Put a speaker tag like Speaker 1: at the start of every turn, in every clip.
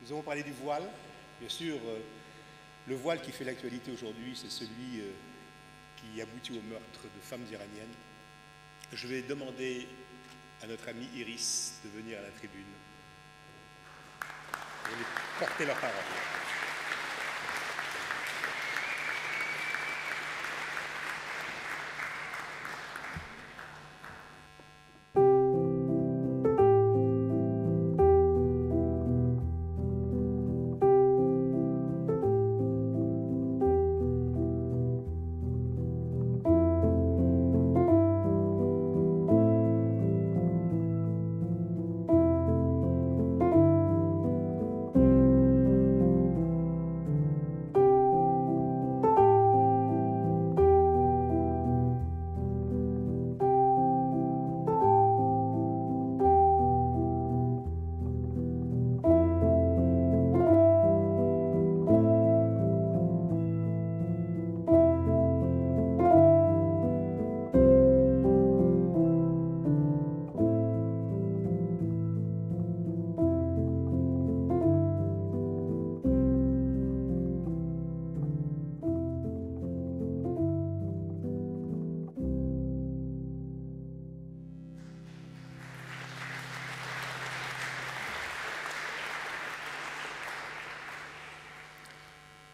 Speaker 1: Nous avons parlé du voile. Bien sûr, le voile qui fait l'actualité aujourd'hui, c'est celui qui aboutit au meurtre de femmes iraniennes. Je vais demander à notre amie Iris de venir à la tribune et porter leur parole.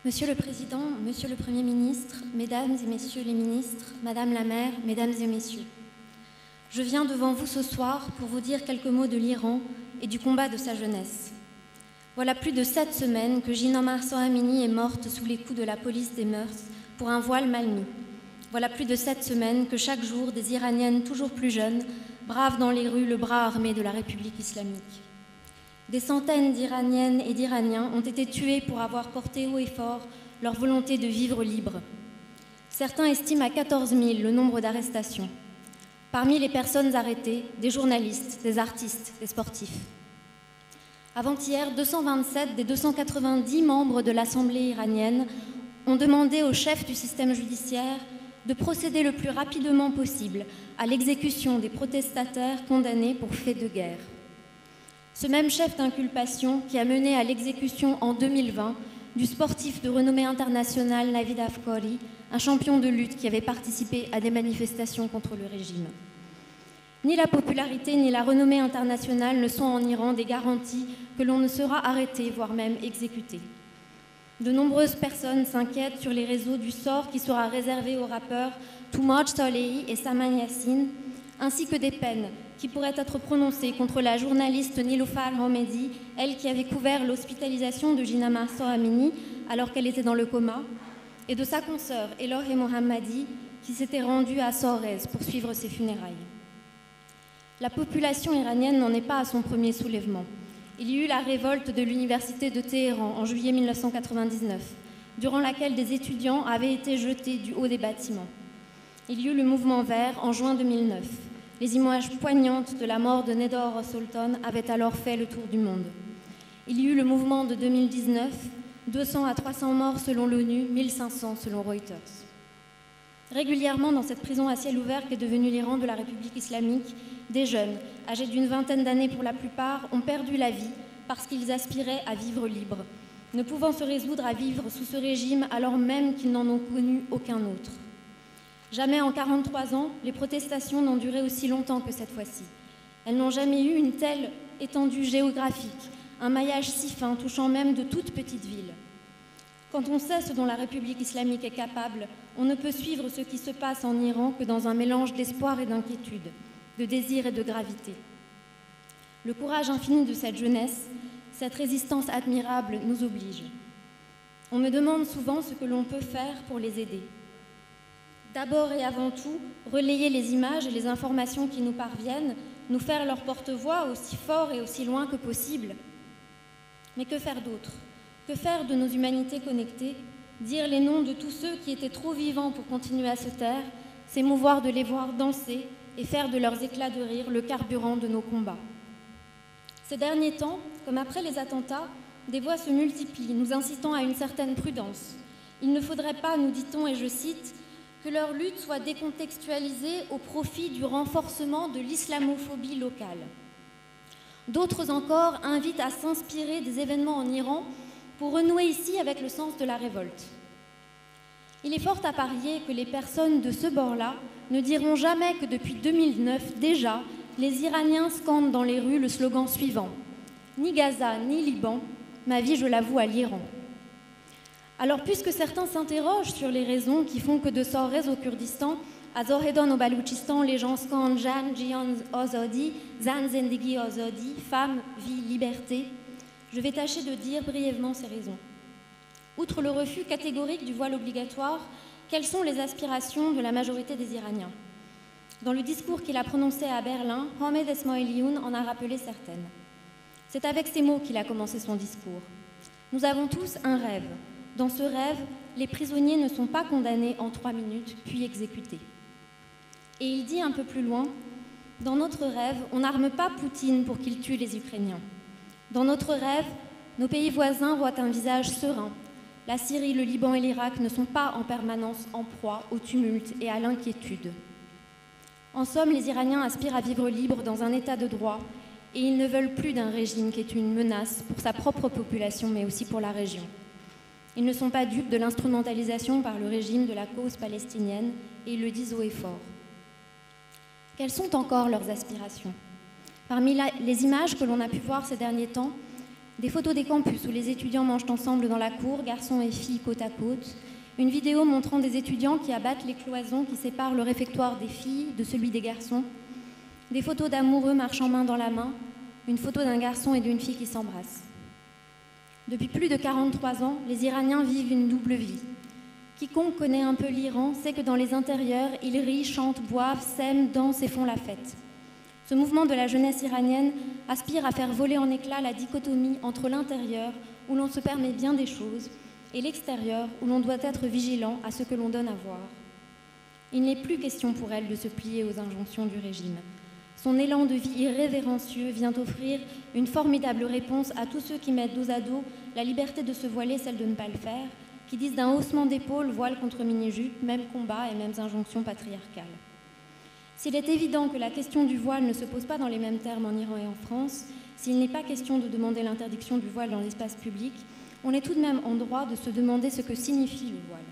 Speaker 2: Monsieur le Président, Monsieur le Premier ministre, Mesdames et Messieurs les ministres, Madame la maire, Mesdames et Messieurs, je viens devant vous ce soir pour vous dire quelques mots de l'Iran et du combat de sa jeunesse. Voilà plus de 7 semaines que Jina Mahsa Amini est morte sous les coups de la police des mœurs pour un voile mal mis. Voilà plus de 7 semaines que chaque jour des Iraniennes toujours plus jeunes bravent dans les rues le bras armé de la République islamique. Des centaines d'Iraniennes et d'Iraniens ont été tués pour avoir porté haut et fort leur volonté de vivre libre. Certains estiment à 14 000 le nombre d'arrestations. Parmi les personnes arrêtées, des journalistes, des artistes, des sportifs. Avant-hier, 227 des 290 membres de l'Assemblée iranienne ont demandé au chef du système judiciaire de procéder le plus rapidement possible à l'exécution des protestataires condamnés pour faits de guerre. Ce même chef d'inculpation qui a mené à l'exécution en 2020 du sportif de renommée internationale Navid Afkari, un champion de lutte qui avait participé à des manifestations contre le régime. Ni la popularité ni la renommée internationale ne sont en Iran des garanties que l'on ne sera arrêté, voire même exécuté. De nombreuses personnes s'inquiètent sur les réseaux du sort qui sera réservé aux rappeurs Toumaj Salehi et Saman Yassine, ainsi que des peines qui pourraient être prononcées contre la journaliste Niloufar Hamedi, elle qui avait couvert l'hospitalisation de Jina Mahsa Amini alors qu'elle était dans le coma, et de sa consoeur Elohe Mohammadi qui s'était rendue à Sorez pour suivre ses funérailles. La population iranienne n'en est pas à son premier soulèvement. Il y eut la révolte de l'université de Téhéran en juillet 1999, durant laquelle des étudiants avaient été jetés du haut des bâtiments. Il y eut le mouvement vert en juin 2009. Les images poignantes de la mort de Nedor Sultan avaient alors fait le tour du monde. Il y eut le mouvement de 2019, 200 à 300 morts selon l'ONU, 1500 selon Reuters. Régulièrement, dans cette prison à ciel ouvert qu'est devenue l'Iran de la République islamique, des jeunes, âgés d'une vingtaine d'années pour la plupart, ont perdu la vie parce qu'ils aspiraient à vivre libres, ne pouvant se résoudre à vivre sous ce régime alors même qu'ils n'en ont connu aucun autre. Jamais en 43 ans, les protestations n'ont duré aussi longtemps que cette fois-ci. Elles n'ont jamais eu une telle étendue géographique, un maillage si fin touchant même de toutes petites villes. Quand on sait ce dont la République islamique est capable, on ne peut suivre ce qui se passe en Iran que dans un mélange d'espoir et d'inquiétude, de désir et de gravité. Le courage infini de cette jeunesse, cette résistance admirable nous oblige. On me demande souvent ce que l'on peut faire pour les aider. D'abord et avant tout, relayer les images et les informations qui nous parviennent, nous faire leur porte-voix aussi fort et aussi loin que possible. Mais que faire d'autre? Que faire de nos humanités connectées? Dire les noms de tous ceux qui étaient trop vivants pour continuer à se taire, s'émouvoir de les voir danser et faire de leurs éclats de rire le carburant de nos combats. Ces derniers temps, comme après les attentats, des voix se multiplient, nous incitant à une certaine prudence. Il ne faudrait pas, nous dit-on, et je cite, que leur lutte soit décontextualisée au profit du renforcement de l'islamophobie locale. D'autres encore invitent à s'inspirer des événements en Iran pour renouer ici avec le sens de la révolte. Il est fort à parier que les personnes de ce bord-là ne diront jamais que depuis 2009, déjà, les Iraniens scandent dans les rues le slogan suivant « Ni Gaza, ni Liban, ma vie je l'avoue à l'Iran ». Alors puisque certains s'interrogent sur les raisons qui font que de Sorrez au Kurdistan, à Zohedan au Baloutchistan, les gens scandent « Jan, Jian, Azadi, Zan, Zendegi, Azadi, femme, vie, liberté », je vais tâcher de dire brièvement ces raisons. Outre le refus catégorique du voile obligatoire, quelles sont les aspirations de la majorité des Iraniens? Dans le discours qu'il a prononcé à Berlin, Ahmed Esmaïlioun en a rappelé certaines. C'est avec ces mots qu'il a commencé son discours. Nous avons tous un rêve. Dans ce rêve, les prisonniers ne sont pas condamnés en 3 minutes, puis exécutés. Et il dit un peu plus loin, dans notre rêve, on n'arme pas Poutine pour qu'il tue les Ukrainiens. Dans notre rêve, nos pays voisins voient un visage serein. La Syrie, le Liban et l'Irak ne sont pas en permanence en proie au tumulte et à l'inquiétude. En somme, les Iraniens aspirent à vivre libres dans un état de droit et ils ne veulent plus d'un régime qui est une menace pour sa propre population mais aussi pour la région. Ils ne sont pas dupes de l'instrumentalisation par le régime de la cause palestinienne et ils le disent haut et fort. Quelles sont encore leurs aspirations? Parmi les images que l'on a pu voir ces derniers temps, des photos des campus où les étudiants mangent ensemble dans la cour, garçons et filles côte à côte, une vidéo montrant des étudiants qui abattent les cloisons qui séparent le réfectoire des filles de celui des garçons, des photos d'amoureux marchant main dans la main, une photo d'un garçon et d'une fille qui s'embrassent. Depuis plus de 43 ans, les Iraniens vivent une double vie. Quiconque connaît un peu l'Iran sait que dans les intérieurs, ils rient, chantent, boivent, s'aiment, dansent et font la fête. Ce mouvement de la jeunesse iranienne aspire à faire voler en éclats la dichotomie entre l'intérieur, où l'on se permet bien des choses, et l'extérieur, où l'on doit être vigilant à ce que l'on donne à voir. Il n'est plus question pour elle de se plier aux injonctions du régime. Son élan de vie irrévérencieux vient offrir une formidable réponse à tous ceux qui mettent dos à dos la liberté de se voiler, celle de ne pas le faire, qui disent d'un haussement d'épaule, voile contre mini-jupe, même combat et mêmes injonctions patriarcales. S'il est évident que la question du voile ne se pose pas dans les mêmes termes en Iran et en France, s'il n'est pas question de demander l'interdiction du voile dans l'espace public, on est tout de même en droit de se demander ce que signifie le voile.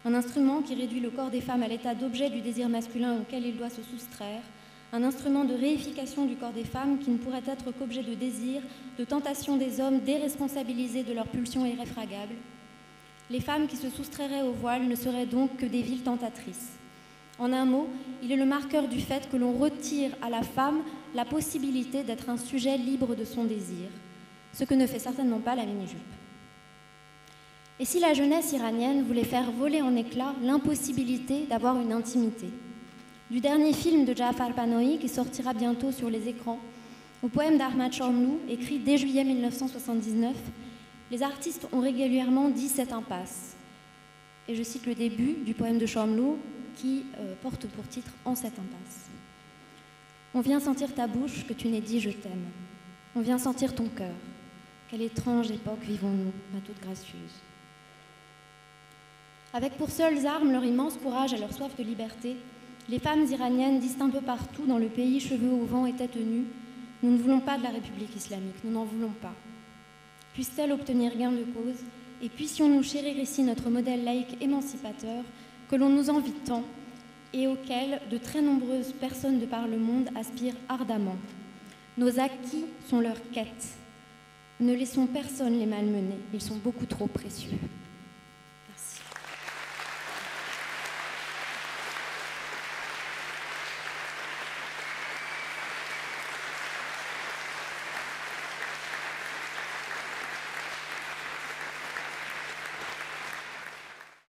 Speaker 2: Un instrument qui réduit le corps des femmes à l'état d'objet du désir masculin auquel il doit se soustraire, un instrument de réification du corps des femmes qui ne pourrait être qu'objet de désir, de tentation des hommes déresponsabilisés de leurs pulsions irréfragables. Les femmes qui se soustrairaient au voile ne seraient donc que des viles tentatrices. En un mot, il est le marqueur du fait que l'on retire à la femme la possibilité d'être un sujet libre de son désir, ce que ne fait certainement pas la mini-jupe. Et si la jeunesse iranienne voulait faire voler en éclats l'impossibilité d'avoir une intimité? Du dernier film de Jafar Panahi, qui sortira bientôt sur les écrans, au poème d'Ahmad Shamlou, écrit dès juillet 1979, les artistes ont régulièrement dit cette impasse. Et je cite le début du poème de Shamlou, qui porte pour titre « En cette impasse ». On vient sentir ta bouche que tu n'aies dit « je t'aime ». On vient sentir ton cœur. Quelle étrange époque vivons-nous, ma toute gracieuse. Avec pour seules armes leur immense courage et leur soif de liberté, les femmes iraniennes disent un peu partout dans le pays, cheveux au vent et tête nue, « Nous ne voulons pas de la République islamique, nous n'en voulons pas ». Puisse-t-elle obtenir gain de cause et puissions-nous chérir ici notre modèle laïque émancipateur que l'on nous envie tant et auquel de très nombreuses personnes de par le monde aspirent ardemment. Nos acquis sont leur quête. Ne laissons personne les malmener, ils sont beaucoup trop précieux.